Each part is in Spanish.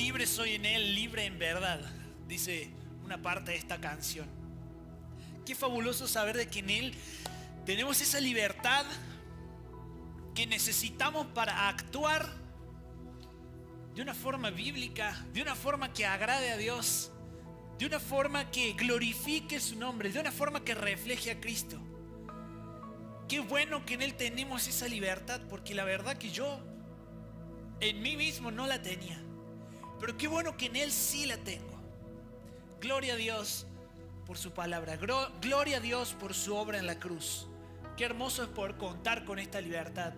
libre soy en Él, libre en verdad, dice una parte de esta canción. Qué fabuloso saber de que en Él tenemos esa libertad que necesitamos para actuar de una forma bíblica, de una forma que agrade a Dios, de una forma que glorifique su nombre, de una forma que refleje a Cristo. Qué bueno que en Él tenemos esa libertad, porque la verdad que yo en mí mismo no la tenía. Pero qué bueno que en Él sí la tengo. Gloria a Dios por su palabra. Gloria a Dios por su obra en la cruz. Qué hermoso es poder contar con esta libertad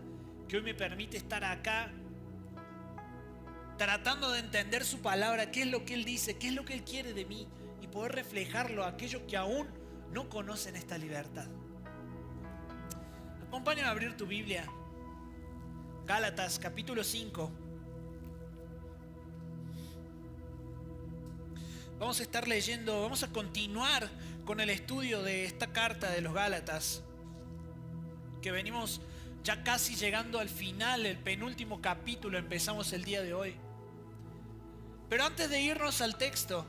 que hoy me permite estar acá tratando de entender su palabra, qué es lo que Él dice, qué es lo que Él quiere de mí, y poder reflejarlo a aquellos que aún no conocen esta libertad. Acompáñame a abrir tu Biblia. Gálatas capítulo 5. Vamos a estar leyendo, vamos a continuar con el estudio de esta carta de los Gálatas, que venimos ya casi llegando al final, el penúltimo capítulo empezamos el día de hoy. Pero antes de irnos al texto,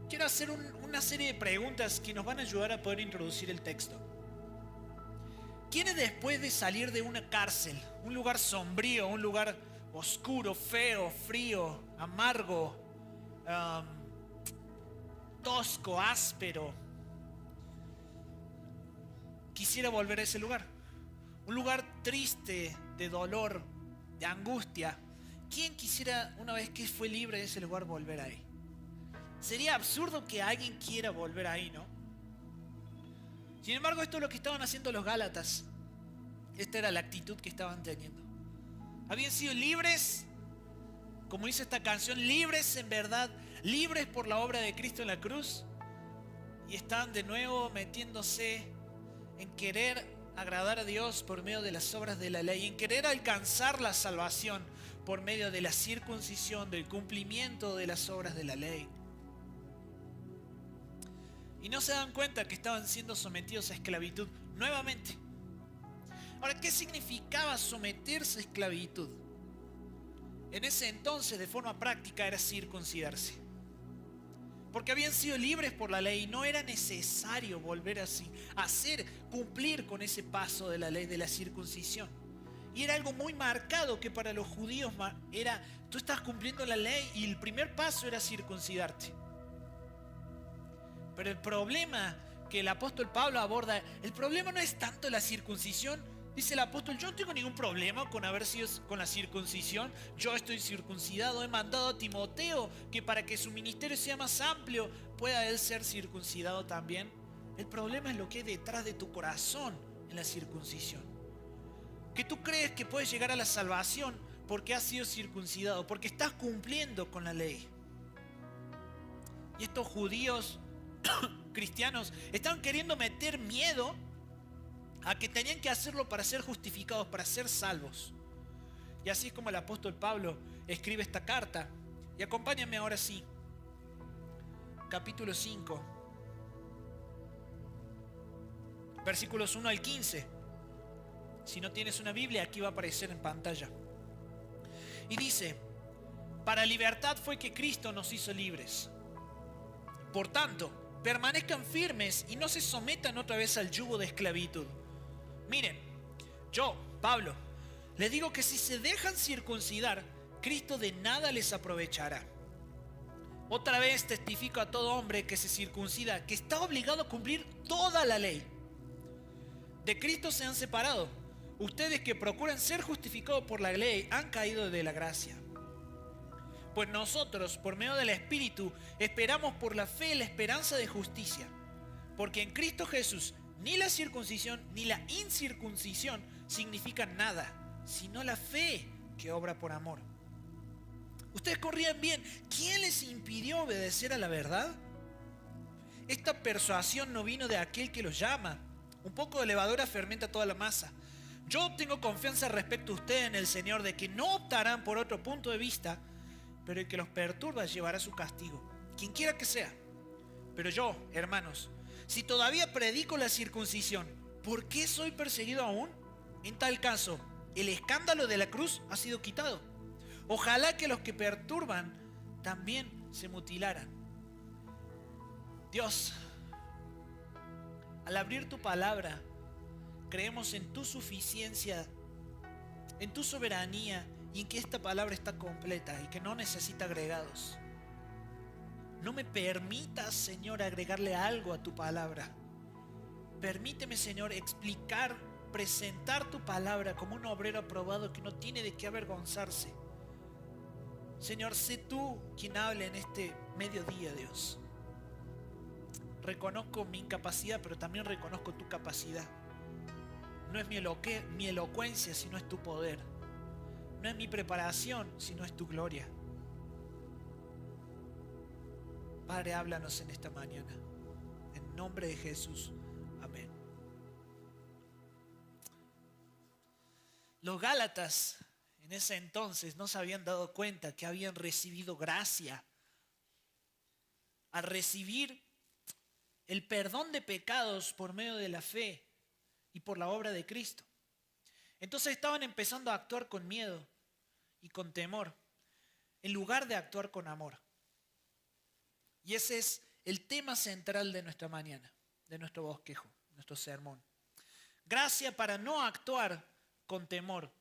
quiero hacer una serie de preguntas que nos van a ayudar a poder introducir el texto. ¿Quiénes después de salir de una cárcel, un lugar sombrío, un lugar oscuro, feo, frío, amargo, tosco, áspero, quisiera volver a ese lugar? Un lugar triste, de dolor, de angustia. ¿Quién quisiera, una vez que fue libre de ese lugar, volver ahí? Sería absurdo que alguien quiera volver ahí, ¿no? Sin embargo, esto es lo que estaban haciendo los Gálatas. Esta era la actitud que estaban teniendo. Habían sido libres, como dice esta canción, libres en verdad, libres por la obra de Cristo en la cruz, y estaban de nuevo metiéndose en querer agradar a Dios por medio de las obras de la ley, en querer alcanzar la salvación por medio de la circuncisión, del cumplimiento de las obras de la ley. Y no se dan cuenta que estaban siendo sometidos a esclavitud nuevamente. Ahora, ¿qué significaba someterse a esclavitud? En ese entonces, de forma práctica, era circuncidarse. Porque habían sido libres por la ley y no era necesario volver así, cumplir con ese paso de la ley de la circuncisión. Y era algo muy marcado que para los judíos era, tú estás cumpliendo la ley y el primer paso era circuncidarte. Pero el problema que el apóstol Pablo aborda, el problema no es tanto la circuncisión. Dice el apóstol, yo no tengo ningún problema con haber sido con la circuncisión. Yo estoy circuncidado, he mandado a Timoteo que para que su ministerio sea más amplio pueda él ser circuncidado también. El problema es lo que hay detrás de tu corazón en la circuncisión. Que tú crees que puedes llegar a la salvación porque has sido circuncidado, porque estás cumpliendo con la ley. Y estos judíos cristianos estaban queriendo meter miedo a que tenían que hacerlo para ser justificados, para ser salvos. Y así es como el apóstol Pablo escribe esta carta. Y acompáñame ahora sí. Capítulo 5. Versículos 1 al 15. Si no tienes una Biblia, aquí va a aparecer en pantalla. Y dice, para libertad fue que Cristo nos hizo libres. Por tanto, permanezcan firmes y no se sometan otra vez al yugo de esclavitud. Miren, yo, Pablo, les digo que si se dejan circuncidar, Cristo de nada les aprovechará. Otra vez testifico a todo hombre que se circuncida que está obligado a cumplir toda la ley. De Cristo se han separado. Ustedes que procuran ser justificados por la ley han caído de la gracia. Pues nosotros, por medio del Espíritu, esperamos por la fe la esperanza de justicia. Porque en Cristo Jesús ni la circuncisión ni la incircuncisión significan nada, sino la fe que obra por amor. Ustedes corrían bien. ¿Quién les impidió obedecer a la verdad? Esta persuasión no vino de aquel que los llama. Un poco de levadura fermenta toda la masa. Yo tengo confianza respecto a ustedes en el Señor de que no optarán por otro punto de vista, pero el que los perturba llevará su castigo, quien quiera que sea. Pero yo, hermanos, si todavía predico la circuncisión, ¿por qué soy perseguido aún? En tal caso, el escándalo de la cruz ha sido quitado. Ojalá que los que perturban también se mutilaran. Dios, al abrir tu palabra, creemos en tu suficiencia, en tu soberanía y en que esta palabra está completa y que no necesita agregados. No me permitas, Señor, agregarle algo a tu palabra. Permíteme, Señor, explicar, presentar tu palabra como un obrero aprobado que no tiene de qué avergonzarse. Señor, sé tú quien hable en este mediodía, Dios. Reconozco mi incapacidad, pero también reconozco tu capacidad. No es mi elocuencia, sino es tu poder. No es mi preparación, sino es tu gloria. Padre, háblanos en esta mañana. En nombre de Jesús. Amén. Los Gálatas en ese entonces no se habían dado cuenta que habían recibido gracia. Al recibir el perdón de pecados por medio de la fe y por la obra de Cristo. Entonces estaban empezando a actuar con miedo y con temor, en lugar de actuar con amor. Y ese es el tema central de nuestra mañana, de nuestro bosquejo, nuestro sermón. Gracia para no actuar con temor,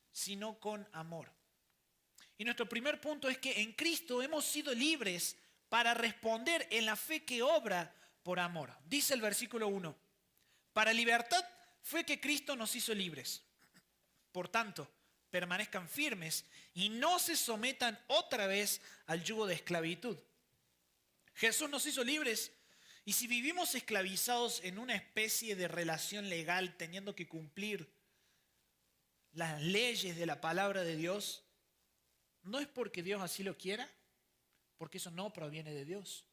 sino con amor. Y nuestro primer punto es que en Cristo hemos sido libres para responder en la fe que obra por amor. Dice el versículo 1, para libertad fue que Cristo nos hizo libres. Por tanto, permanezcan firmes y no se sometan otra vez al yugo de esclavitud. Jesús nos hizo libres y si vivimos esclavizados en una especie de relación legal teniendo que cumplir las leyes de la palabra de Dios, no es porque Dios así lo quiera, porque eso no proviene de Dios.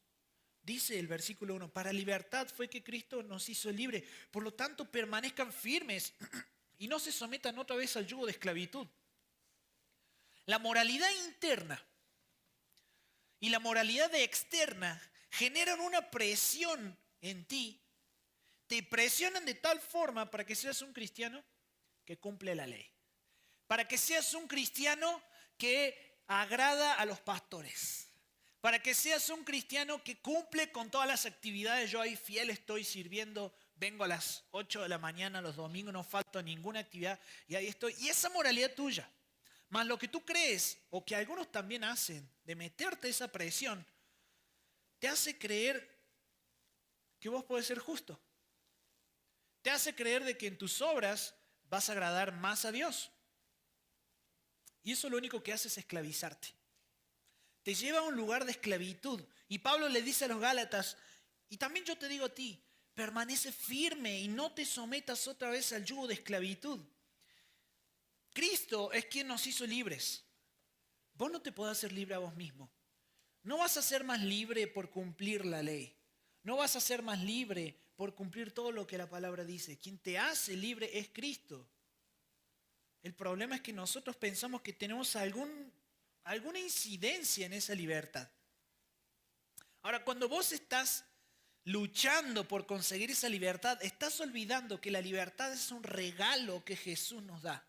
Dice el versículo 1, para libertad fue que Cristo nos hizo libre. Por lo tanto, permanezcan firmes y no se sometan otra vez al yugo de esclavitud. La moralidad interna y la moralidad externa generan una presión en ti. Te presionan de tal forma para que seas un cristiano que cumple la ley. Para que seas un cristiano que agrada a los pastores. Para que seas un cristiano que cumple con todas las actividades. Yo ahí fiel estoy sirviendo, vengo a las 8 de la mañana, los domingos no falto ninguna actividad y ahí estoy. Y esa moralidad tuya, más lo que tú crees o que algunos también hacen de meterte esa presión, te hace creer que vos podés ser justo. Te hace creer de que en tus obras vas a agradar más a Dios. Y eso lo único que hace es esclavizarte. Te lleva a un lugar de esclavitud. Y Pablo le dice a los Gálatas, y también yo te digo a ti, permanece firme y no te sometas otra vez al yugo de esclavitud. Cristo es quien nos hizo libres. Vos no te podés hacer libre a vos mismo. No vas a ser más libre por cumplir la ley. No vas a ser más libre por cumplir todo lo que la palabra dice. Quien te hace libre es Cristo. El problema es que nosotros pensamos que tenemos alguna incidencia en esa libertad. Ahora, cuando vos estás luchando por conseguir esa libertad, estás olvidando que la libertad es un regalo que Jesús nos da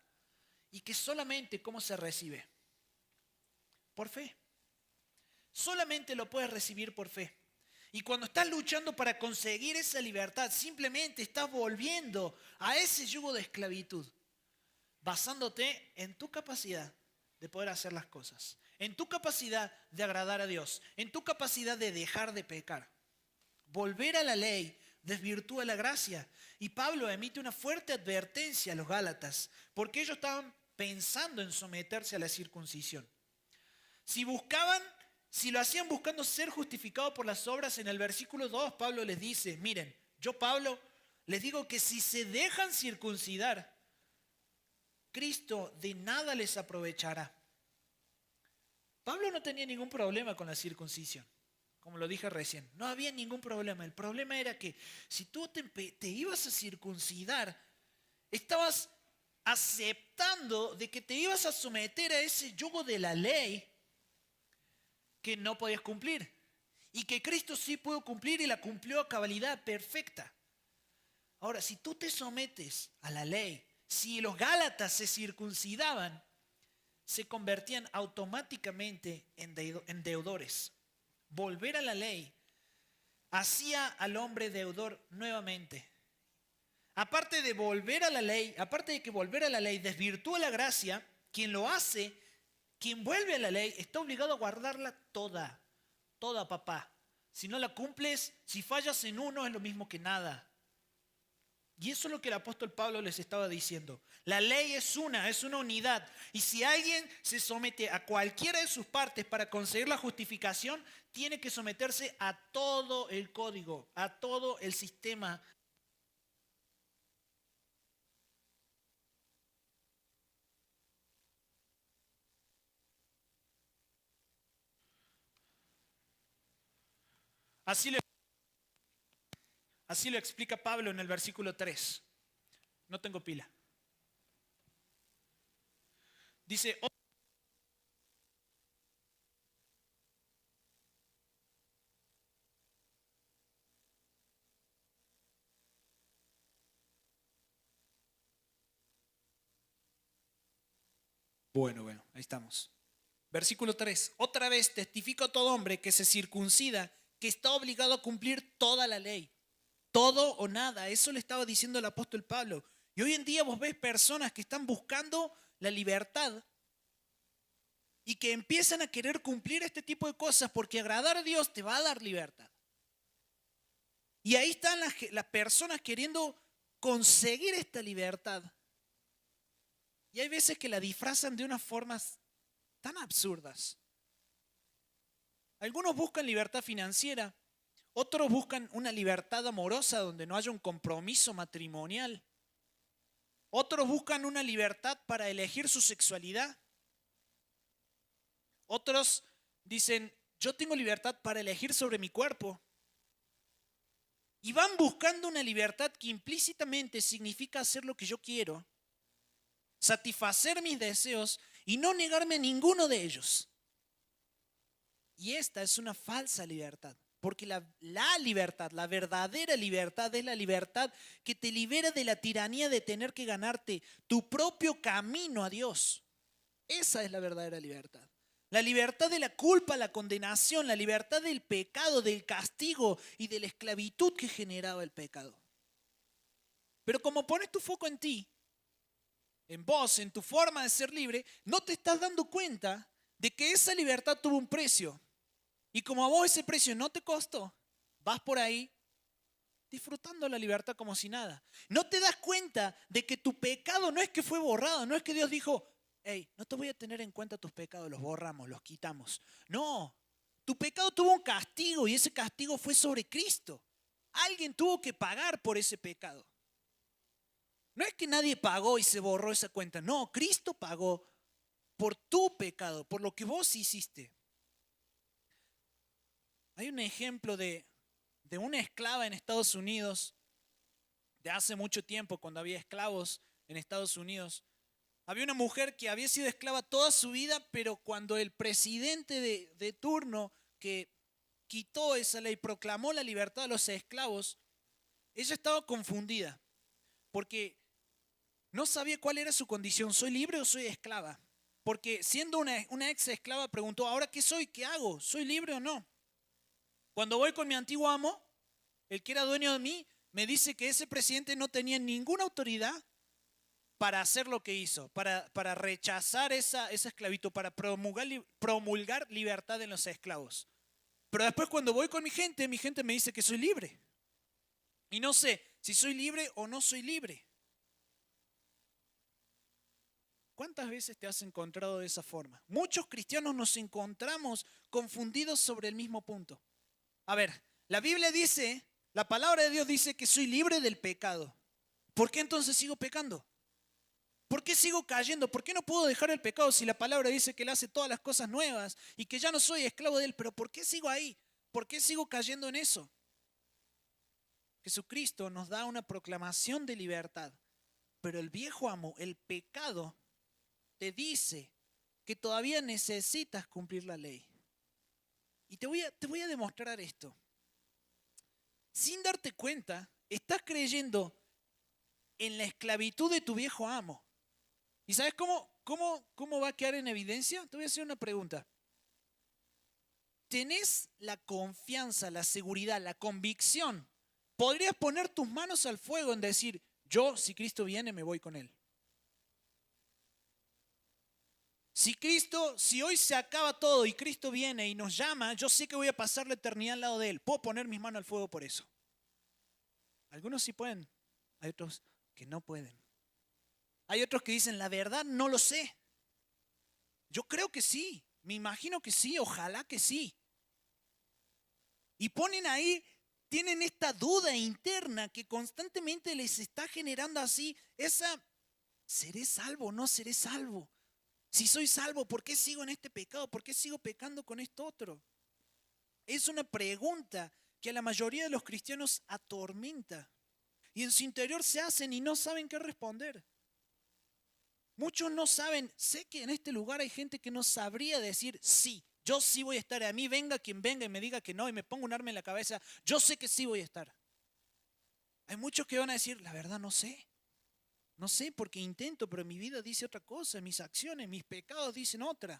y que solamente, ¿cómo se recibe? Por fe. Solamente lo puedes recibir por fe. Y cuando estás luchando para conseguir esa libertad, simplemente estás volviendo a ese yugo de esclavitud, basándote en tu capacidad de poder hacer las cosas, en tu capacidad de agradar a Dios, en tu capacidad de dejar de pecar. Volver a la ley desvirtúa la gracia. Y Pablo emite una fuerte advertencia a los Gálatas, porque ellos estaban pensando en someterse a la circuncisión. Si lo hacían buscando ser justificados por las obras, en el versículo 2 Pablo les dice, miren, yo Pablo les digo que si se dejan circuncidar, Cristo de nada les aprovechará. Pablo no tenía ningún problema con la circuncisión, como lo dije recién. No había ningún problema. El problema era que si tú te ibas a circuncidar, estabas aceptando de que te ibas a someter a ese yugo de la ley que no podías cumplir. Y que Cristo sí pudo cumplir y la cumplió a cabalidad perfecta. Ahora, si tú te sometes a la ley, si los Gálatas se circuncidaban, se convertían automáticamente en deudores. Volver a la ley hacía al hombre deudor nuevamente. Aparte de volver a la ley, aparte de que volver a la ley desvirtúa la gracia, quien lo hace, quien vuelve a la ley, está obligado a guardarla toda, toda, papá. Si no la cumples, si fallas en uno, es lo mismo que nada. Y eso es lo que el apóstol Pablo les estaba diciendo. La ley es una unidad. Y si alguien se somete a cualquiera de sus partes para conseguir la justificación, tiene que someterse a todo el código, a todo el sistema. Así lo explica Pablo en el versículo 3. No tengo pila. Dice, bueno, ahí estamos. Versículo 3. Otra vez testifico a todo hombre que se circuncida, que está obligado a cumplir toda la ley. Todo o nada. Eso le estaba diciendo el apóstol Pablo. Y hoy en día vos ves personas que están buscando la libertad y que empiezan a querer cumplir este tipo de cosas porque agradar a Dios te va a dar libertad. Y ahí están las personas queriendo conseguir esta libertad. Y hay veces que la disfrazan de unas formas tan absurdas. Algunos buscan libertad financiera, otros buscan una libertad amorosa donde no haya un compromiso matrimonial. Otros buscan una libertad para elegir su sexualidad. Otros dicen, yo tengo libertad para elegir sobre mi cuerpo. Y van buscando una libertad que implícitamente significa hacer lo que yo quiero, satisfacer mis deseos y no negarme a ninguno de ellos. Y esta es una falsa libertad, porque la libertad, la verdadera libertad es la libertad que te libera de la tiranía de tener que ganarte tu propio camino a Dios. Esa es la verdadera libertad. La libertad de la culpa, la condenación, la libertad del pecado, del castigo y de la esclavitud que generaba el pecado. Pero como pones tu foco en ti, en vos, en tu forma de ser libre, no te estás dando cuenta de que esa libertad tuvo un precio. Y como a vos ese precio no te costó, vas por ahí disfrutando la libertad como si nada. No te das cuenta de que tu pecado no es que fue borrado, no es que Dios dijo, hey, no te voy a tener en cuenta tus pecados, los borramos, los quitamos. No, tu pecado tuvo un castigo y ese castigo fue sobre Cristo. Alguien tuvo que pagar por ese pecado. No es que nadie pagó y se borró esa cuenta. No, Cristo pagó por tu pecado, por lo que vos hiciste. Hay un ejemplo de una esclava en Estados Unidos, de hace mucho tiempo, cuando había esclavos en Estados Unidos. Había una mujer que había sido esclava toda su vida, pero cuando el presidente de turno que quitó esa ley, proclamó la libertad de los esclavos, ella estaba confundida, porque no sabía cuál era su condición, ¿soy libre o soy esclava? Porque siendo una ex esclava preguntó, ¿ahora qué soy? ¿Qué hago? ¿Soy libre o no? Cuando voy con mi antiguo amo, el que era dueño de mí, me dice que ese presidente no tenía ninguna autoridad para hacer lo que hizo, para rechazar esa esclavitud, para promulgar libertad en los esclavos. Pero después cuando voy con mi gente me dice que soy libre. Y no sé si soy libre o no soy libre. ¿Cuántas veces te has encontrado de esa forma? Muchos cristianos nos encontramos confundidos sobre el mismo punto. A ver, la Biblia dice, la palabra de Dios dice que soy libre del pecado. ¿Por qué entonces sigo pecando? ¿Por qué sigo cayendo? ¿Por qué no puedo dejar el pecado si la palabra dice que Él hace todas las cosas nuevas y que ya no soy esclavo de Él? Pero ¿por qué sigo ahí? ¿Por qué sigo cayendo en eso? Jesucristo nos da una proclamación de libertad, pero el viejo amo, el pecado, te dice que todavía necesitas cumplir la ley. Y te voy a demostrar esto. Sin darte cuenta, estás creyendo en la esclavitud de tu viejo amo. ¿Y sabes cómo ¿Cómo va a quedar en evidencia? Te voy a hacer una pregunta. ¿Tenés la confianza, la seguridad, la convicción? ¿Podrías poner tus manos al fuego en decir, yo, si Cristo viene, me voy con Él? Si hoy se acaba todo y Cristo viene y nos llama, yo sé que voy a pasar la eternidad al lado de Él. ¿Puedo poner mis manos al fuego por eso? Algunos sí pueden, hay otros que no pueden. Hay otros que dicen, la verdad no lo sé. Yo creo que sí, me imagino que sí, ojalá que sí. Y ponen ahí, tienen esta duda interna que constantemente les está generando así esa, ¿seré salvo o no seré salvo? Si soy salvo, ¿por qué sigo en este pecado? ¿Por qué sigo pecando con esto otro? Es una pregunta que a la mayoría de los cristianos atormenta. Y en su interior se hacen y no saben qué responder. Muchos no saben, sé que en este lugar hay gente que no sabría decir sí, yo sí voy a estar. A mí venga quien venga y me diga que no y me ponga un arma en la cabeza, yo sé que sí voy a estar. Hay muchos que van a decir, la verdad no sé. No sé porque intento, pero mi vida dice otra cosa, mis acciones, mis pecados dicen otra.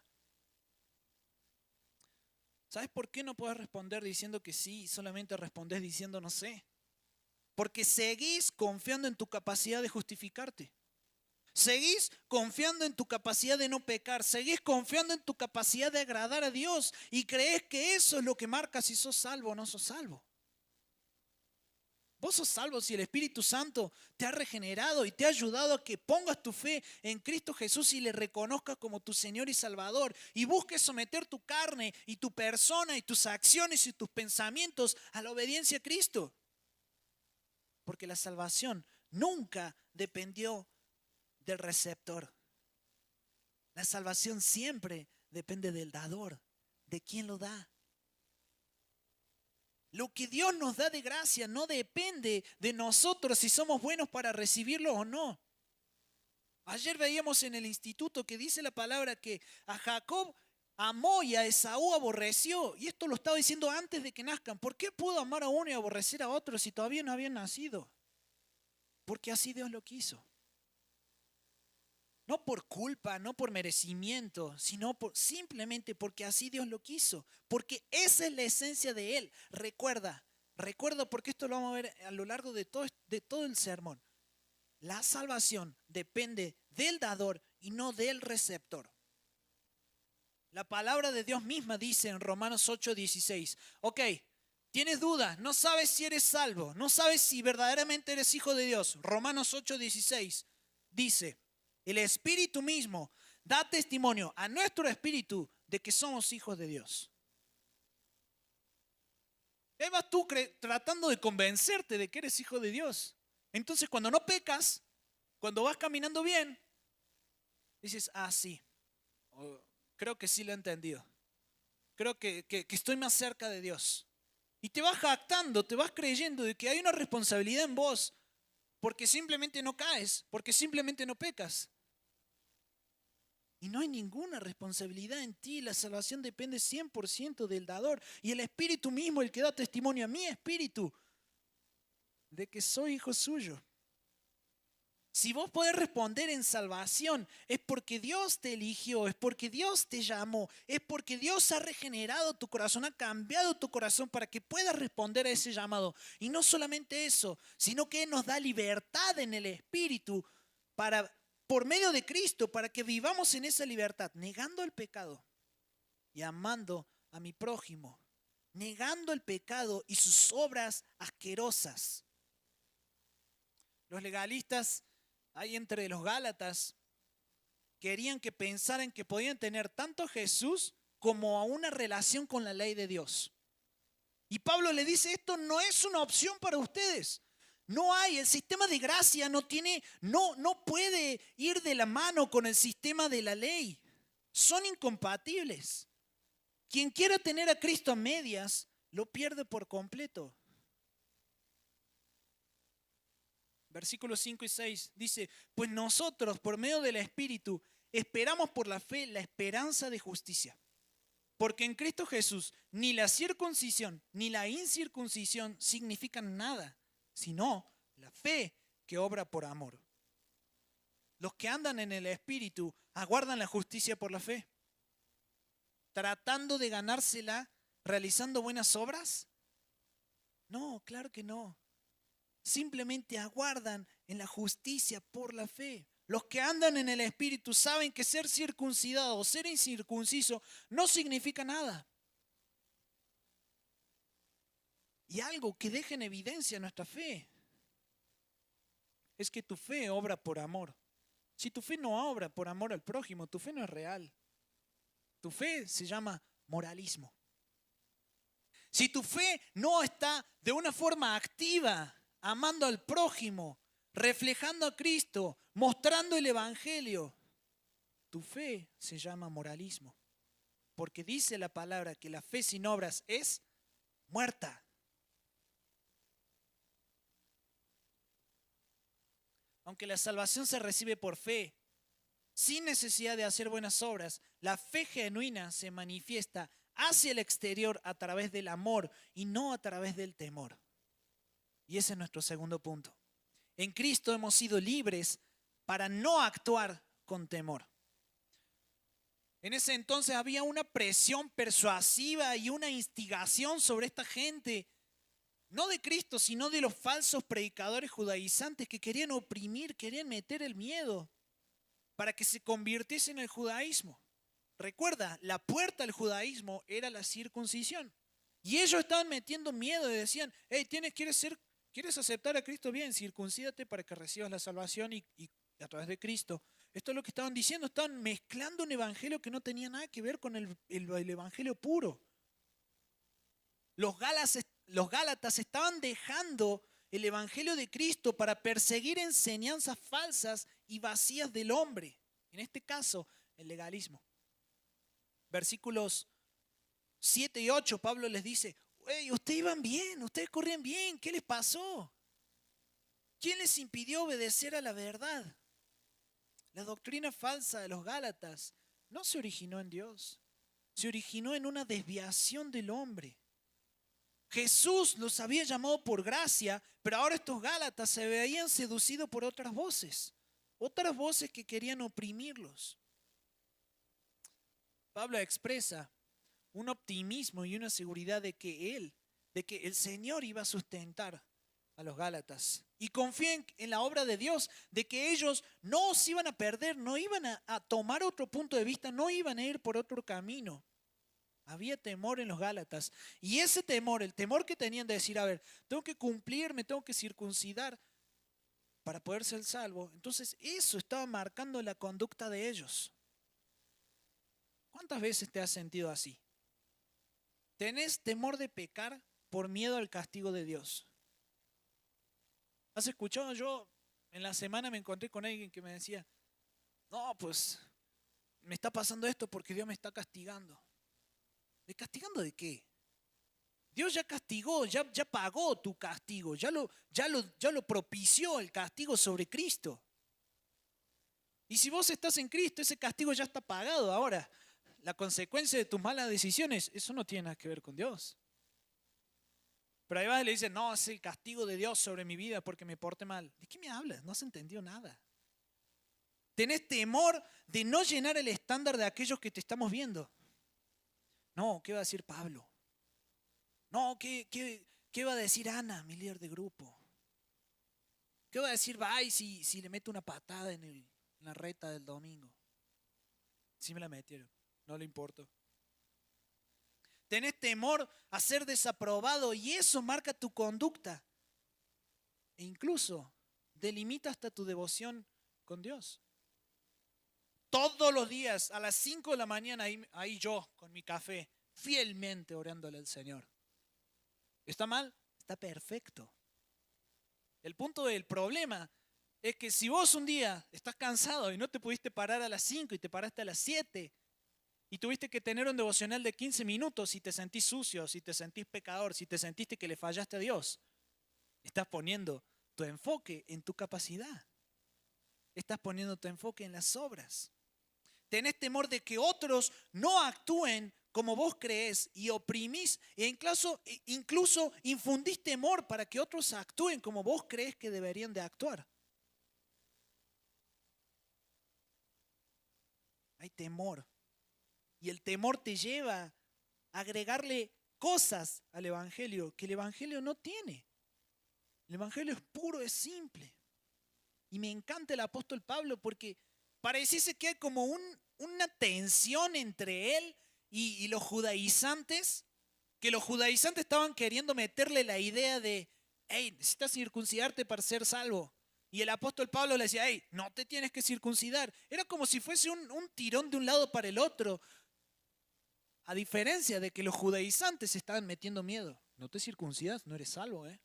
¿Sabes por qué no puedes responder diciendo que sí y solamente respondes diciendo no sé? Porque seguís confiando en tu capacidad de justificarte. Seguís confiando en tu capacidad de no pecar. Seguís confiando en tu capacidad de agradar a Dios. Y crees que eso es lo que marca si sos salvo o no sos salvo. Vos sos salvo si el Espíritu Santo te ha regenerado y te ha ayudado a que pongas tu fe en Cristo Jesús y le reconozcas como tu Señor y Salvador y busques someter tu carne y tu persona y tus acciones y tus pensamientos a la obediencia a Cristo. Porque la salvación nunca dependió del receptor. La salvación siempre depende del dador, de quien lo da. Lo que Dios nos da de gracia no depende de nosotros si somos buenos para recibirlo o no. Ayer veíamos en el instituto que dice la palabra que a Jacob amó y a Esaú aborreció. Y esto lo estaba diciendo antes de que nazcan. ¿Por qué pudo amar a uno y aborrecer a otro si todavía no habían nacido? Porque así Dios lo quiso. No por culpa, no por merecimiento, sino simplemente porque así Dios lo quiso. Porque esa es la esencia de Él. Recuerda porque esto lo vamos a ver a lo largo de todo el sermón. La salvación depende del dador y no del receptor. La palabra de Dios misma dice en Romanos 8:16, ok, tienes dudas, no sabes si eres salvo, no sabes si verdaderamente eres hijo de Dios. Romanos 8:16 dice, el Espíritu mismo da testimonio a nuestro espíritu de que somos hijos de Dios. Ahí vas tú tratando de convencerte de que eres hijo de Dios. Entonces cuando no pecas, cuando vas caminando bien, dices, sí, creo que sí lo he entendido. Creo que estoy más cerca de Dios. Y te vas jactando, te vas creyendo de que hay una responsabilidad en vos porque simplemente no caes, porque simplemente no pecas. Y no hay ninguna responsabilidad en ti. La salvación depende 100% del dador. Y el Espíritu mismo, el que da testimonio a mi espíritu, de que soy hijo suyo. Si vos podés responder en salvación, es porque Dios te eligió, es porque Dios te llamó, es porque Dios ha regenerado tu corazón, ha cambiado tu corazón para que puedas responder a ese llamado. Y no solamente eso, sino que nos da libertad en el Espíritu por medio de Cristo, para que vivamos en esa libertad, negando el pecado y amando a mi prójimo, negando el pecado y sus obras asquerosas. Los legalistas, ahí entre los Gálatas, querían que pensaran que podían tener tanto a Jesús como a una relación con la ley de Dios. Y Pablo le dice, esto no es una opción para ustedes. No hay, el sistema de gracia no puede ir de la mano con el sistema de la ley. Son incompatibles. Quien quiera tener a Cristo a medias, lo pierde por completo. Versículos 5 y 6 dice, pues nosotros por medio del Espíritu esperamos por la fe la esperanza de justicia. Porque en Cristo Jesús ni la circuncisión ni la incircuncisión significan nada, sino la fe que obra por amor. Los que andan en el Espíritu aguardan la justicia por la fe, tratando de ganársela, realizando buenas obras. No, claro que no. Simplemente aguardan en la justicia por la fe. Los que andan en el Espíritu saben que ser circuncidado o ser incircunciso no significa nada. Y algo que deja en evidencia nuestra fe es que tu fe obra por amor. Si tu fe no obra por amor al prójimo, tu fe no es real. Tu fe se llama moralismo. Si tu fe no está de una forma activa, amando al prójimo, reflejando a Cristo, mostrando el Evangelio, tu fe se llama moralismo. Porque dice la palabra que la fe sin obras es muerta. Aunque la salvación se recibe por fe, sin necesidad de hacer buenas obras, la fe genuina se manifiesta hacia el exterior a través del amor y no a través del temor. Y ese es nuestro segundo punto. En Cristo hemos sido libres para no actuar con temor. En ese entonces había una presión persuasiva y una instigación sobre esta gente, no de Cristo, sino de los falsos predicadores judaizantes que querían oprimir, querían meter el miedo para que se convirtiese en el judaísmo. Recuerda, la puerta al judaísmo era la circuncisión. Y ellos estaban metiendo miedo y decían, hey, ¿quieres aceptar a Cristo? Bien, circuncídate para que recibas la salvación y a través de Cristo. Esto es lo que estaban diciendo, estaban mezclando un evangelio que no tenía nada que ver con el evangelio puro. Los Gálatas estaban dejando el evangelio de Cristo para perseguir enseñanzas falsas y vacías del hombre. En este caso, el legalismo. Versículos 7 y 8, Pablo les dice, hey, ustedes iban bien, ustedes corrían bien, ¿qué les pasó? ¿Quién les impidió obedecer a la verdad? La doctrina falsa de los Gálatas no se originó en Dios, se originó en una desviación del hombre. Jesús los había llamado por gracia, pero ahora estos Gálatas se veían seducidos por otras voces que querían oprimirlos. Pablo expresa un optimismo y una seguridad de que el Señor iba a sustentar a los Gálatas. Y confíen en la obra de Dios, de que ellos no se iban a perder, no iban a tomar otro punto de vista, no iban a ir por otro camino. Había temor en los Gálatas. Y ese temor, el temor que tenían de decir, a ver, tengo que cumplir, me tengo que circuncidar para poder ser salvo. Entonces eso estaba marcando la conducta de ellos. ¿Cuántas veces te has sentido así? ¿Tenés temor de pecar por miedo al castigo de Dios? ¿Has escuchado? Yo en la semana me encontré con alguien que me decía, no, pues me está pasando esto porque Dios me está castigando. ¿De castigando de qué? Dios ya castigó, ya pagó tu castigo, ya lo propició el castigo sobre Cristo. Y si vos estás en Cristo, ese castigo ya está pagado. Ahora, la consecuencia de tus malas decisiones, eso no tiene nada que ver con Dios. Pero ahí vas y le dices, no, es el castigo de Dios sobre mi vida porque me porté mal. ¿De qué me hablas? No has entendido nada. Tenés temor de no llenar el estándar de aquellos que te estamos viendo. No, ¿qué va a decir Pablo? No, ¿qué va a decir Ana, mi líder de grupo? ¿Qué va a decir Bay si le meto una patada en la reta del domingo? Sí me la metieron, no le importó. Tenés temor a ser desaprobado y eso marca tu conducta. E incluso delimita hasta tu devoción con Dios. Todos los días a las 5 de la mañana, ahí yo con mi café, fielmente orándole al Señor. ¿Está mal? Está perfecto. El punto del problema es que si vos un día estás cansado y no te pudiste parar a las 5 y te paraste a las 7 y tuviste que tener un devocional de 15 minutos y te sentís sucio, si te sentís pecador, si te sentiste que le fallaste a Dios, estás poniendo tu enfoque en tu capacidad. Estás poniendo tu enfoque en las obras. Tenés temor de que otros no actúen como vos creés y oprimís e incluso infundís temor para que otros actúen como vos creés que deberían de actuar. hay temor. Y el temor te lleva a agregarle cosas al Evangelio que el Evangelio no tiene. El Evangelio es puro, es simple. Y me encanta el apóstol Pablo porque pareciese que hay como una tensión entre él y los judaizantes, que los judaizantes estaban queriendo meterle la idea de, hey, necesitas circuncidarte para ser salvo. Y el apóstol Pablo le decía, hey, no te tienes que circuncidar. Era como si fuese un tirón de un lado para el otro. A diferencia de que los judaizantes se estaban metiendo miedo. No te circuncidas, no eres salvo, ¿eh?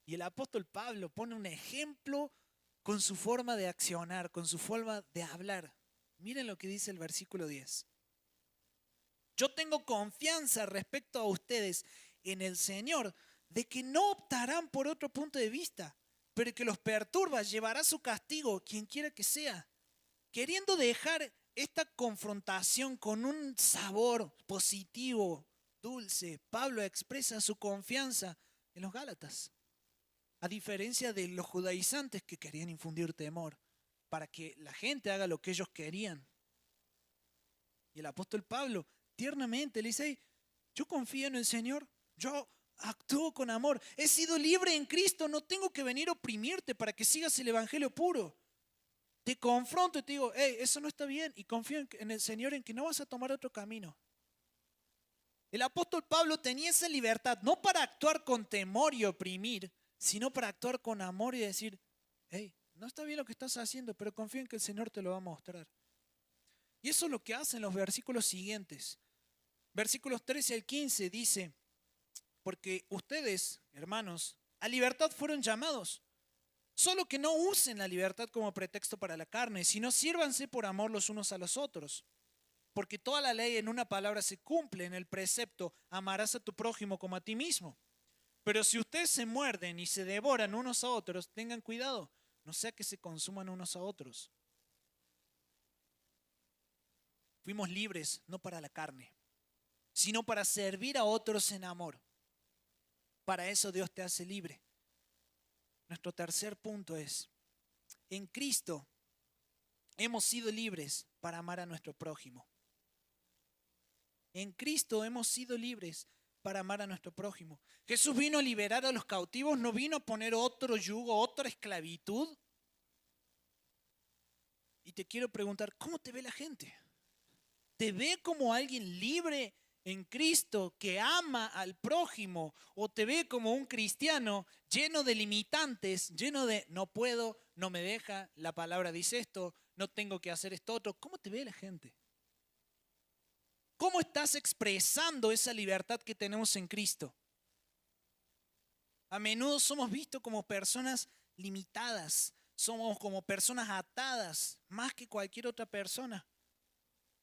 Y el apóstol Pablo pone un ejemplo con su forma de accionar, con su forma de hablar. Miren lo que dice el versículo 10. Yo tengo confianza respecto a ustedes en el Señor, de que no optarán por otro punto de vista, pero que los perturba, llevará su castigo, quien quiera que sea. Queriendo dejar esta confrontación con un sabor positivo, dulce, Pablo expresa su confianza en los Gálatas. A diferencia de los judaizantes que querían infundir temor para que la gente haga lo que ellos querían. Y el apóstol Pablo tiernamente le dice, hey, yo confío en el Señor, yo actúo con amor, he sido libre en Cristo, no tengo que venir a oprimirte para que sigas el evangelio puro. Te confronto y te digo, hey, eso no está bien, y confío en el Señor en que no vas a tomar otro camino. El apóstol Pablo tenía esa libertad, no para actuar con temor y oprimir, sino para actuar con amor y decir, hey, no está bien lo que estás haciendo, pero confío en que el Señor te lo va a mostrar. Y eso es lo que hacen los versículos siguientes. Versículos 13 al 15 dice, porque ustedes, hermanos, a libertad fueron llamados, solo que no usen la libertad como pretexto para la carne, sino siérvanse por amor los unos a los otros. Porque toda la ley en una palabra se cumple en el precepto, amarás a tu prójimo como a ti mismo. Pero si ustedes se muerden y se devoran unos a otros, tengan cuidado, no sea que se consuman unos a otros. Fuimos libres no para la carne, sino para servir a otros en amor. Para eso Dios te hace libre. Nuestro tercer punto es, en Cristo hemos sido libres para amar a nuestro prójimo. En Cristo hemos sido libres para amar a nuestro prójimo. Jesús vino a liberar a los cautivos, no vino a poner otro yugo, otra esclavitud. Y te quiero preguntar, ¿cómo te ve la gente? ¿Te ve como alguien libre en Cristo que ama al prójimo? ¿O te ve como un cristiano lleno de limitantes, lleno de no puedo, no me deja, la palabra dice esto, no tengo que hacer esto otro? ¿Cómo te ve la gente? ¿Cómo estás expresando esa libertad que tenemos en Cristo? A menudo somos vistos como personas limitadas, somos como personas atadas más que cualquier otra persona.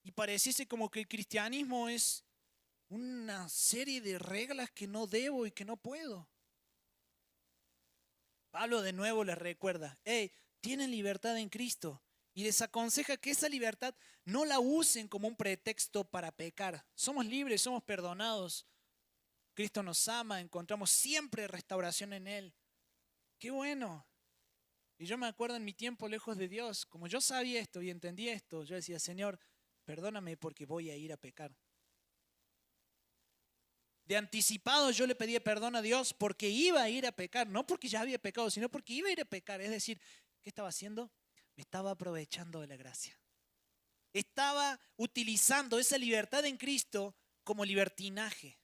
Y pareciese como que el cristianismo es una serie de reglas que no debo y que no puedo. Pablo de nuevo les recuerda, hey, tienen libertad en Cristo. Y les aconseja que esa libertad no la usen como un pretexto para pecar. Somos libres, somos perdonados. Cristo nos ama, encontramos siempre restauración en Él. ¡Qué bueno! Y yo me acuerdo en mi tiempo lejos de Dios, como yo sabía esto y entendí esto, yo decía, Señor, perdóname porque voy a ir a pecar. De anticipado yo le pedí perdón a Dios porque iba a ir a pecar, no porque ya había pecado, sino porque iba a ir a pecar. Es decir, ¿qué estaba haciendo? Me estaba aprovechando de la gracia. Estaba utilizando esa libertad en Cristo como libertinaje.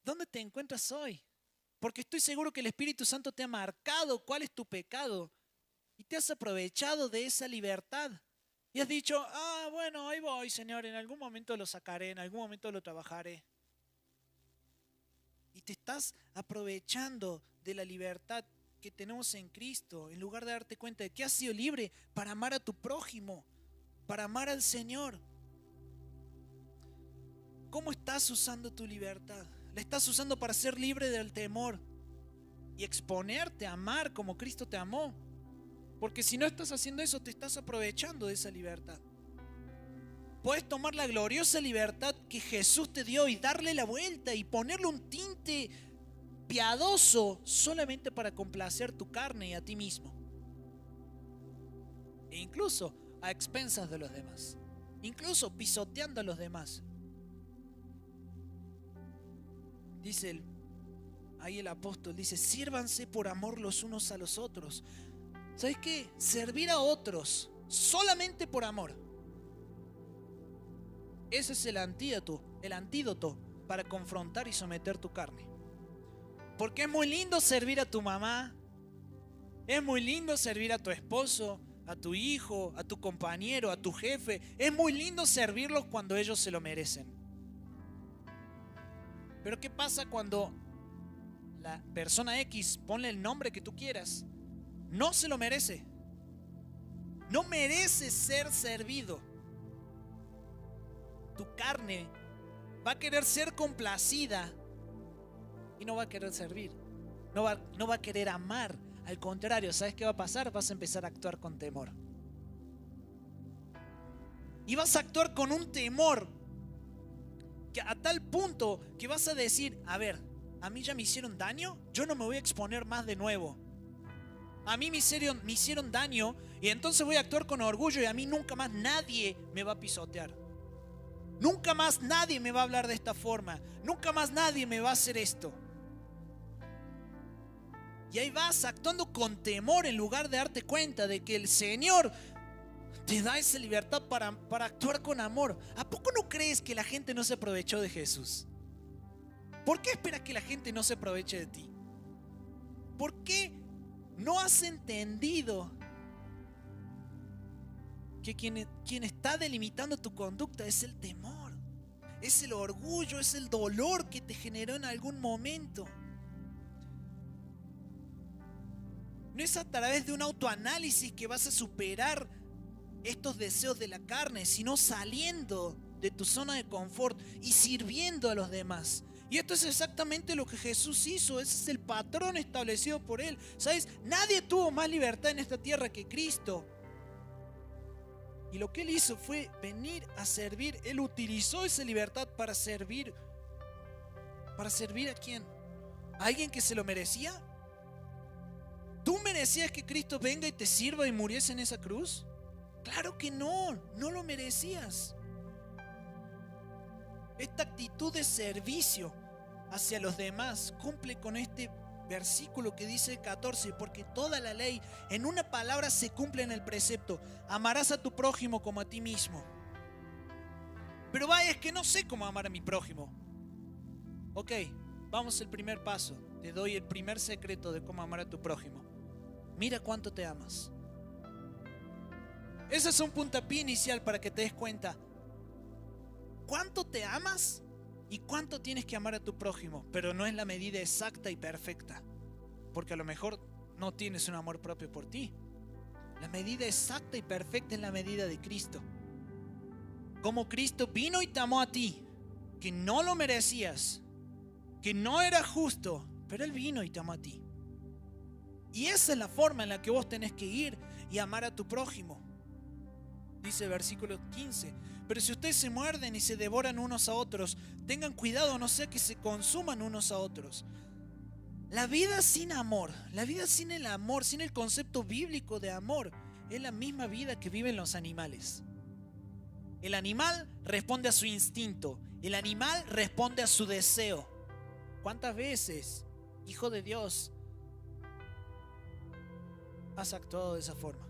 ¿Dónde te encuentras hoy? Porque estoy seguro que el Espíritu Santo te ha marcado cuál es tu pecado y te has aprovechado de esa libertad. Y has dicho, bueno, ahí voy, Señor, en algún momento lo sacaré, en algún momento lo trabajaré. Y te estás aprovechando de la libertad que tenemos en Cristo, en lugar de darte cuenta de que has sido libre para amar a tu prójimo, para amar al Señor. ¿Cómo estás usando tu libertad? ¿La estás usando para ser libre del temor y exponerte a amar como Cristo te amó? Porque si no estás haciendo eso, te estás aprovechando de esa libertad. Puedes tomar la gloriosa libertad que Jesús te dio y darle la vuelta y ponerle un tinte piadoso solamente para complacer tu carne y a ti mismo. e incluso a expensas de los demás, incluso pisoteando a los demás. Dice ahí el apóstol, dice, sírvanse por amor los unos a los otros. ¿Sabes qué? Servir a otros solamente por amor. Ese es el antídoto para confrontar y someter tu carne. Porque es muy lindo servir a tu mamá, es muy lindo servir a tu esposo, a tu hijo, a tu compañero, a tu jefe. Es muy lindo servirlos cuando ellos se lo merecen. Pero ¿qué pasa cuando la persona X, ponle el nombre que tú quieras, no se lo merece? No merece ser servido. Tu carne va a querer ser complacida y no va a querer servir. No va a querer amar. Al contrario, ¿sabes qué va a pasar? Vas a empezar a actuar con temor. Y vas a actuar con un temor que a tal punto que vas a decir, a ver, a mí ya me hicieron daño, yo no me voy a exponer más de nuevo. A mí me hicieron daño y entonces voy a actuar con orgullo y a mí nunca más nadie me va a pisotear. Nunca más nadie me va a hablar de esta forma. Nunca más nadie me va a hacer esto. Y ahí vas actuando con temor en lugar de darte cuenta de que el Señor te da esa libertad para actuar con amor. ¿A poco no crees que la gente no se aprovechó de Jesús? ¿Por qué esperas que la gente no se aproveche de ti? ¿Por qué no has entendido que quien está delimitando tu conducta es el temor? Es el orgullo, es el dolor que te generó en algún momento. No es a través de un autoanálisis que vas a superar estos deseos de la carne, sino saliendo de tu zona de confort y sirviendo a los demás. Y esto es exactamente lo que Jesús hizo. Ese es el patrón establecido por Él. ¿Sabes? Nadie tuvo más libertad en esta tierra que Cristo. Y lo que Él hizo fue venir a servir. Él utilizó esa libertad para servir. ¿Para servir a quién? ¿A alguien que se lo merecía? ¿Tú merecías que Cristo venga y te sirva y muriese en esa cruz? Claro que no, no lo merecías. Esta actitud de servicio hacia los demás cumple con este versículo que dice el 14, porque toda la ley en una palabra se cumple en el precepto: amarás a tu prójimo como a ti mismo. Pero vaya, es que no sé cómo amar a mi prójimo. Ok, vamos al primer paso. Te doy el primer secreto de cómo amar a tu prójimo. Mira cuánto te amas. Ese es un puntapié inicial para que te des cuenta cuánto te amas y cuánto tienes que amar a tu prójimo. Pero no es la medida exacta y perfecta, porque a lo mejor no tienes un amor propio por ti. La medida exacta y perfecta es la medida de Cristo. Como Cristo vino y te amó a ti, que no lo merecías, que no era justo, pero Él vino y te amó a ti. Y esa es la forma en la que vos tenés que ir y amar a tu prójimo. Dice el versículo 15: pero si ustedes se muerden y se devoran unos a otros, tengan cuidado, no sea que se consuman unos a otros. La vida sin amor, la vida sin el amor, sin el concepto bíblico de amor, es la misma vida que viven los animales. El animal responde a su instinto, el animal responde a su deseo. ¿Cuántas veces, hijo de Dios, has actuado de esa forma?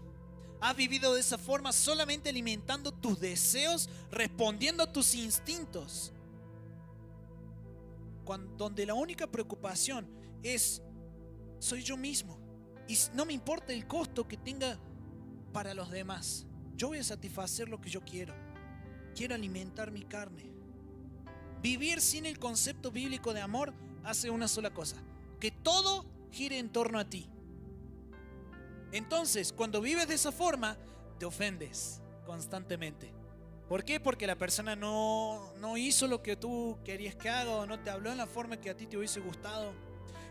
Has vivido de esa forma, solamente alimentando tus deseos, respondiendo a tus instintos, donde la única preocupación es: soy yo mismo y no me importa el costo que tenga para los demás. Yo voy a satisfacer lo que yo quiero. Quiero alimentar mi carne. Vivir sin el concepto bíblico de amor hace una sola cosa: que todo gire en torno a ti. Entonces, cuando vives de esa forma, te ofendes constantemente. ¿Por qué? Porque la persona no hizo lo que tú querías que haga, o no te habló en la forma que a ti te hubiese gustado.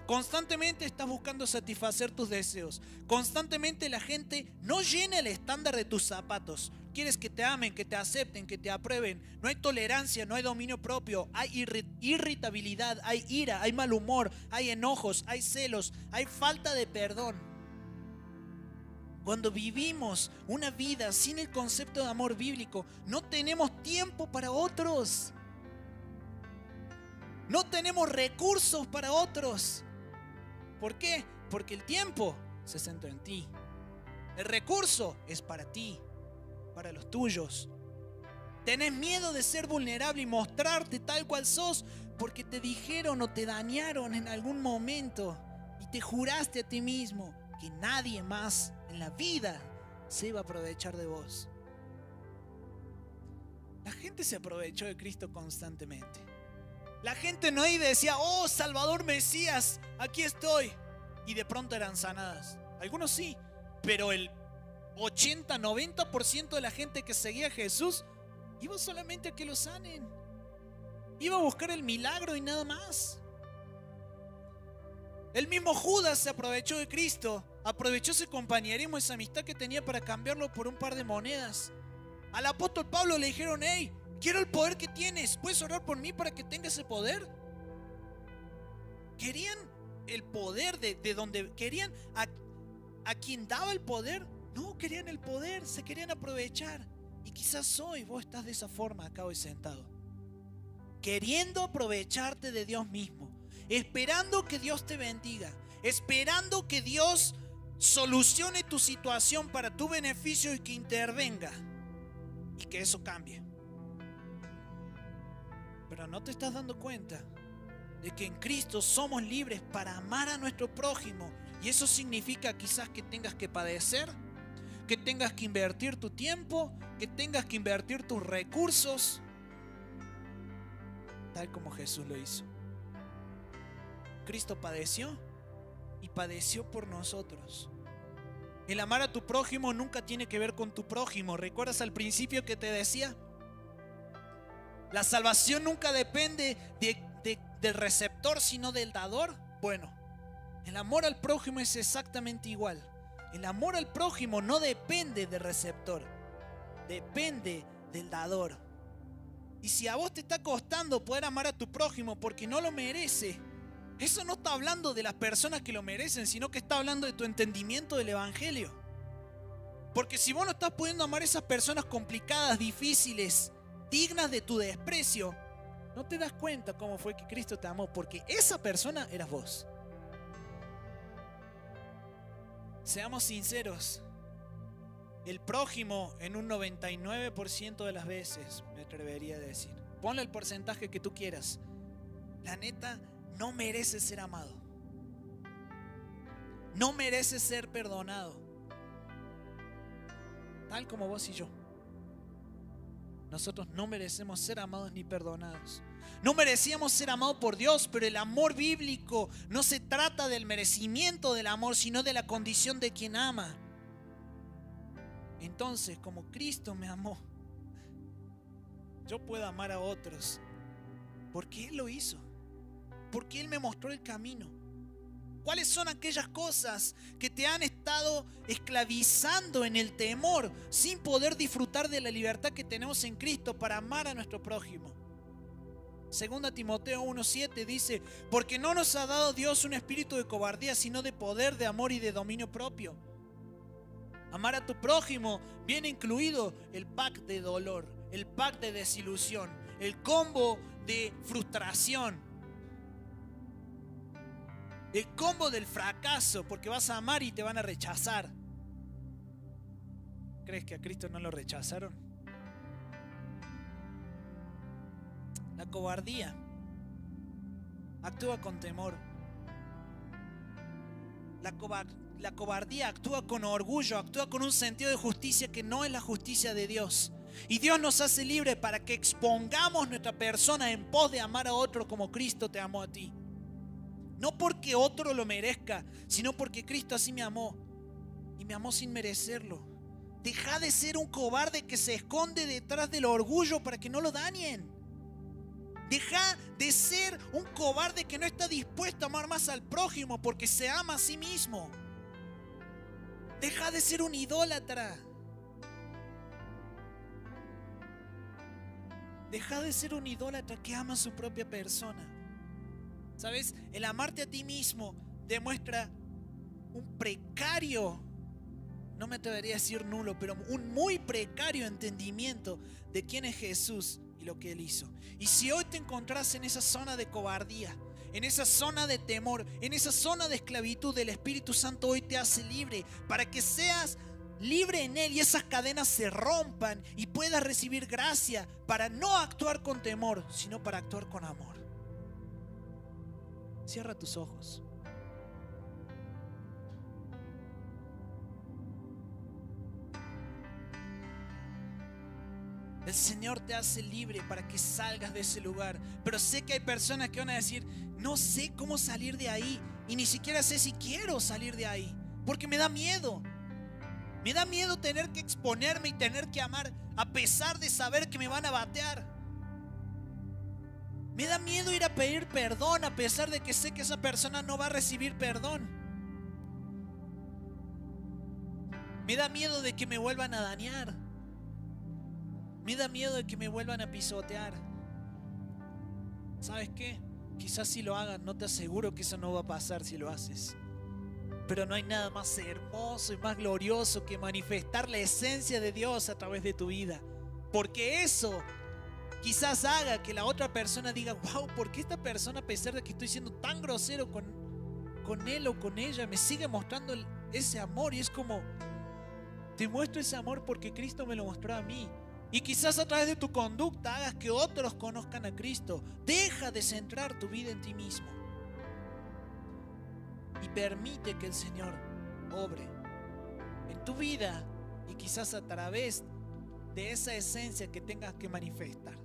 Constantemente estás buscando satisfacer tus deseos. Constantemente la gente no llena el estándar de tus zapatos. Quieres que te amen, que te acepten, que te aprueben. No hay tolerancia, no hay dominio propio. Hay irritabilidad, hay ira, hay mal humor, hay enojos, hay celos, hay falta de perdón. Cuando vivimos una vida sin el concepto de amor bíblico, no tenemos tiempo para otros. No tenemos recursos para otros. ¿Por qué? Porque el tiempo se centra en ti. El recurso es para ti, para los tuyos. Tenés miedo de ser vulnerable y mostrarte tal cual sos porque te dijeron o te dañaron en algún momento y te juraste a ti mismo que nadie más en la vida se iba a aprovechar de vos. La gente se aprovechó de Cristo constantemente. La gente no iba y decía: oh, Salvador Mesías, aquí estoy. Y de pronto eran sanadas. Algunos sí, pero el 80-90% de la gente que seguía a Jesús iba solamente a que lo sanen. Iba a buscar el milagro y nada más. El mismo Judas se aprovechó de Cristo, aprovechó ese compañerismo, esa amistad que tenía para cambiarlo por un par de monedas. Al apóstol Pablo le dijeron: hey, quiero el poder que tienes, ¿puedes orar por mí para que tenga ese poder? Querían el poder de donde querían a quien daba el poder. No querían el poder, se querían aprovechar. Y quizás hoy vos estás de esa forma acá hoy sentado, queriendo aprovecharte de Dios mismo, esperando que Dios te bendiga, esperando que Dios solucione tu situación para tu beneficio y que intervenga y que eso cambie. Pero no te estás dando cuenta de que en Cristo somos libres para amar a nuestro prójimo, y eso significa quizás que tengas que padecer, que tengas que invertir tu tiempo, que tengas que invertir tus recursos, tal como Jesús lo hizo. Cristo padeció y padeció por nosotros. El amar a tu prójimo nunca tiene que ver con tu prójimo. ¿Recuerdas al principio que te decía? La salvación nunca depende del receptor, sino del dador. Bueno, el amor al prójimo es exactamente igual. El amor al prójimo no depende del receptor, depende del dador. Y si a vos te está costando poder amar a tu prójimo porque no lo merece, eso no está hablando de las personas que lo merecen, sino que está hablando de tu entendimiento del evangelio. Porque si vos no estás pudiendo amar a esas personas complicadas, difíciles, dignas de tu desprecio, no te das cuenta cómo fue que Cristo te amó, porque esa persona eras vos. Seamos sinceros, el prójimo en un 99% de las veces, me atrevería a decir, ponle el porcentaje que tú quieras, la neta no merece ser amado, no merece ser perdonado, tal como vos y yo. Nosotros no merecemos ser amados ni perdonados. No merecíamos ser amados por Dios, pero el amor bíblico no se trata del merecimiento del amor, sino de la condición de quien ama. Entonces, como Cristo me amó, yo puedo amar a otros porque Él lo hizo, porque Él me mostró el camino. ¿Cuáles son aquellas cosas que te han estado esclavizando en el temor sin poder disfrutar de la libertad que tenemos en Cristo para amar a nuestro prójimo? 2 Timoteo 1:7 dice: porque no nos ha dado Dios un espíritu de cobardía, sino de poder, de amor y de dominio propio. Amar a tu prójimo viene incluido el pack de dolor, el pack de desilusión, el combo de frustración, el combo del fracaso, porque vas a amar y te van a rechazar. ¿Crees que a Cristo no lo rechazaron? La cobardía actúa con temor. La cobardía actúa con orgullo, actúa con un sentido de justicia que no es la justicia de Dios. Y Dios nos hace libres para que expongamos nuestra persona en pos de amar a otro como Cristo te amó a ti. No porque otro lo merezca, sino porque Cristo así me amó. Y me amó sin merecerlo. Deja de ser un cobarde que se esconde detrás del orgullo para que no lo dañen. Deja de ser un cobarde que no está dispuesto a amar más al prójimo porque se ama a sí mismo. Deja de ser un idólatra. Deja de ser un idólatra que ama a su propia persona. ¿Sabes? El amarte a ti mismo demuestra un precario no me atrevería a decir nulo, pero un muy precario entendimiento de quién es Jesús y lo que Él hizo. Y si hoy te encontrás en esa zona de cobardía, en esa zona de temor, en esa zona de esclavitud, el Espíritu Santo hoy te hace libre para que seas libre en Él y esas cadenas se rompan y puedas recibir gracia para no actuar con temor, sino para actuar con amor. Cierra tus ojos. El Señor te hace libre para que salgas de ese lugar. Pero sé que hay personas que van a decir, no sé cómo salir de ahí. Y ni siquiera sé si quiero salir de ahí. Porque me da miedo. Me da miedo tener que exponerme y tener que amar a pesar de saber que me van a batear. Me da miedo ir a pedir perdón a pesar de que sé que esa persona no va a recibir perdón. Me da miedo de que me vuelvan a dañar. Me da miedo de que me vuelvan a pisotear. ¿Sabes qué? Quizás si lo hagan, no te aseguro que eso no va a pasar si lo haces. Pero no hay nada más hermoso y más glorioso que manifestar la esencia de Dios a través de tu vida. Porque eso quizás haga que la otra persona diga, wow, ¿por qué esta persona, a pesar de que estoy siendo tan grosero con él o con ella, me sigue mostrando ese amor? Y es como, te muestro ese amor porque Cristo me lo mostró a mí. Y quizás a través de tu conducta hagas que otros conozcan a Cristo. Deja de centrar tu vida en ti mismo. Y permite que el Señor obre en tu vida y quizás a través de esa esencia que tengas que manifestar.